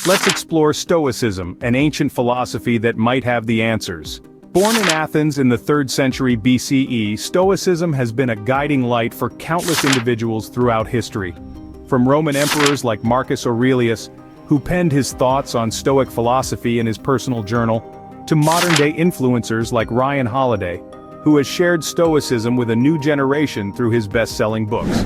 Let's explore Stoicism, an ancient philosophy that might have the answers. Born in Athens in the 3rd century BCE, Stoicism has been a guiding light for countless individuals throughout history. From Roman emperors like Marcus Aurelius, who penned his thoughts on Stoic philosophy in his personal journal, to modern-day influencers like Ryan Holiday, who has shared Stoicism with a new generation through his best-selling books.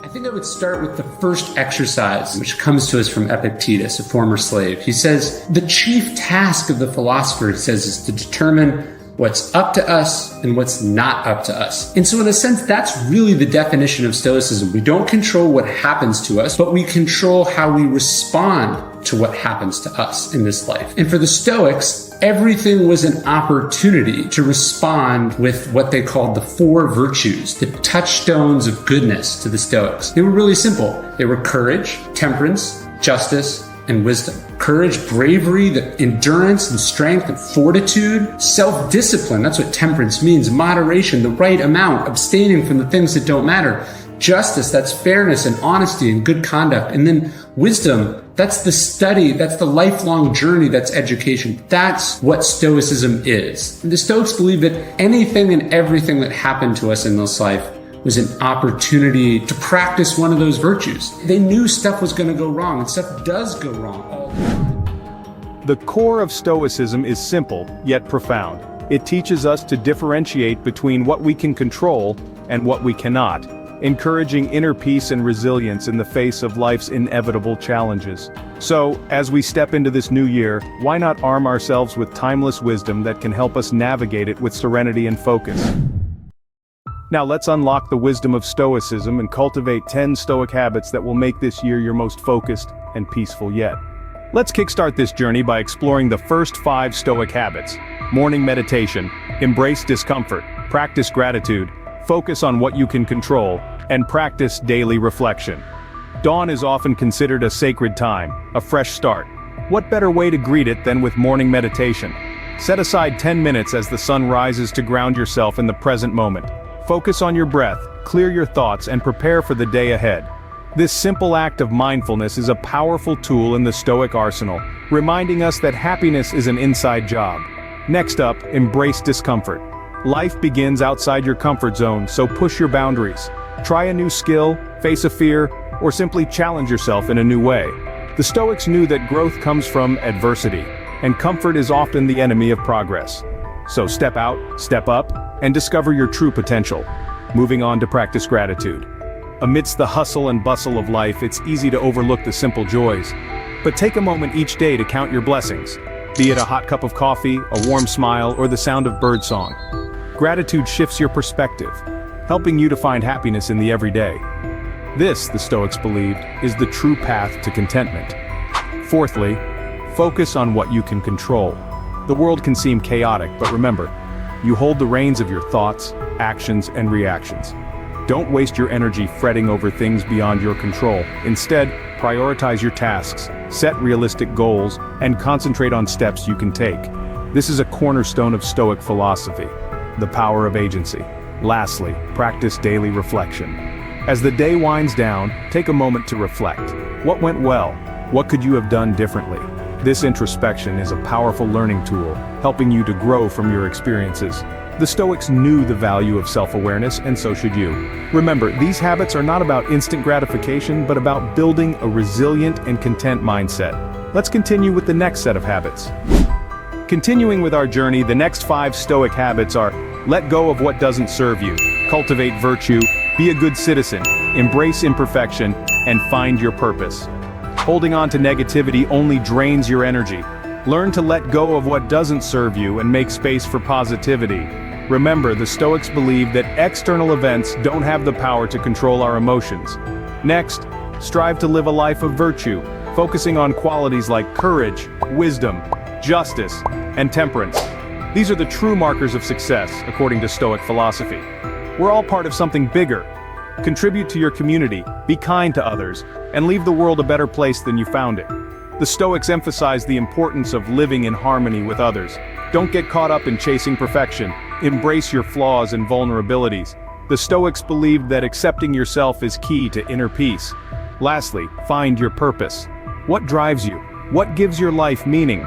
I think I would start with the first exercise, which comes to us from Epictetus, a former slave. He says, the chief task of the philosopher, he says, is to determine what's up to us and what's not up to us. And so in a sense, that's really the definition of Stoicism. We don't control what happens to us, but we control how we respond to what happens to us in this life. And for the Stoics, everything was an opportunity to respond with what they called the 4 virtues, the touchstones of goodness to the Stoics. They were really simple. They were courage, temperance, justice, and wisdom. Courage, bravery, the endurance and strength and fortitude, self-discipline, that's what temperance means, moderation, the right amount, abstaining from the things that don't matter. Justice, that's fairness and honesty and good conduct. And then wisdom, that's the study, that's the lifelong journey, that's education. That's what Stoicism is. And the Stoics believe that anything and everything that happened to us in this life was an opportunity to practice one of those virtues. They knew stuff was going to go wrong, and stuff does go wrong all the time. The core of Stoicism is simple, yet profound. It teaches us to differentiate between what we can control and what we cannot, encouraging inner peace and resilience in the face of life's inevitable challenges. So, as we step into this new year, why not arm ourselves with timeless wisdom that can help us navigate it with serenity and focus? Now let's unlock the wisdom of Stoicism and cultivate 10 Stoic habits that will make this year your most focused and peaceful yet. Let's kickstart this journey by exploring the first 5 Stoic habits. Morning meditation, embrace discomfort, practice gratitude, focus on what you can control, and practice daily reflection. Dawn is often considered a sacred time, a fresh start. What better way to greet it than with morning meditation? Set aside 10 minutes as the sun rises to ground yourself in the present moment. Focus on your breath, clear your thoughts, and prepare for the day ahead. This simple act of mindfulness is a powerful tool in the Stoic arsenal, reminding us that happiness is an inside job. Next up, embrace discomfort. Life begins outside your comfort zone, so push your boundaries. Try a new skill, face a fear, or simply challenge yourself in a new way. The Stoics knew that growth comes from adversity, and comfort is often the enemy of progress. So step out, step up, and discover your true potential. Moving on to practice gratitude. Amidst the hustle and bustle of life, it's easy to overlook the simple joys. But take a moment each day to count your blessings, be it a hot cup of coffee, a warm smile, or the sound of birdsong. Gratitude shifts your perspective, helping you to find happiness in the everyday. This, the Stoics believed, is the true path to contentment. Fourthly, focus on what you can control. The world can seem chaotic, but remember, you hold the reins of your thoughts, actions, and reactions. Don't waste your energy fretting over things beyond your control. Instead, prioritize your tasks, set realistic goals, and concentrate on steps you can take. This is a cornerstone of Stoic philosophy, the power of agency. Lastly, practice daily reflection. As the day winds down, take a moment to reflect. What went well? What could you have done differently? This introspection is a powerful learning tool, helping you to grow from your experiences. The Stoics knew the value of self-awareness, and so should you. Remember, these habits are not about instant gratification, but about building a resilient and content mindset. Let's continue with the next set of habits. Continuing with our journey, the next 5 Stoic habits are: let go of what doesn't serve you, cultivate virtue, be a good citizen, embrace imperfection, and find your purpose. Holding on to negativity only drains your energy. Learn to let go of what doesn't serve you and make space for positivity. Remember, the Stoics believe that external events don't have the power to control our emotions. Next, strive to live a life of virtue, focusing on qualities like courage, wisdom, justice, and temperance. These are the true markers of success, according to Stoic philosophy. We're all part of something bigger. Contribute to your community, be kind to others, and leave the world a better place than you found it. The Stoics emphasize the importance of living in harmony with others. Don't get caught up in chasing perfection. Embrace your flaws and vulnerabilities. The Stoics believed that accepting yourself is key to inner peace. Lastly, find your purpose. What drives you? What gives your life meaning?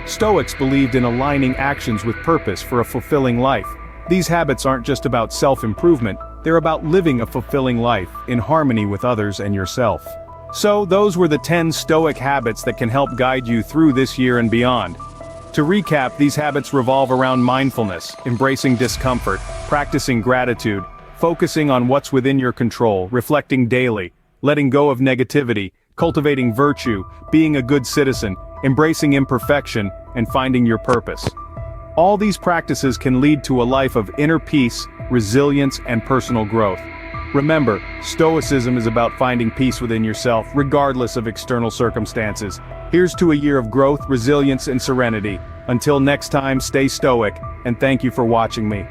Stoics believed in aligning actions with purpose for a fulfilling life. These habits aren't just about self-improvement, they're about living a fulfilling life, in harmony with others and yourself. So, those were the 10 Stoic habits that can help guide you through this year and beyond. To recap, these habits revolve around mindfulness, embracing discomfort, practicing gratitude, focusing on what's within your control, reflecting daily, letting go of negativity, cultivating virtue, being a good citizen, embracing imperfection, and finding your purpose. All these practices can lead to a life of inner peace, resilience, and personal growth. Remember, Stoicism is about finding peace within yourself, regardless of external circumstances. Here's to a year of growth, resilience, and serenity. Until next time, stay stoic, and thank you for watching me.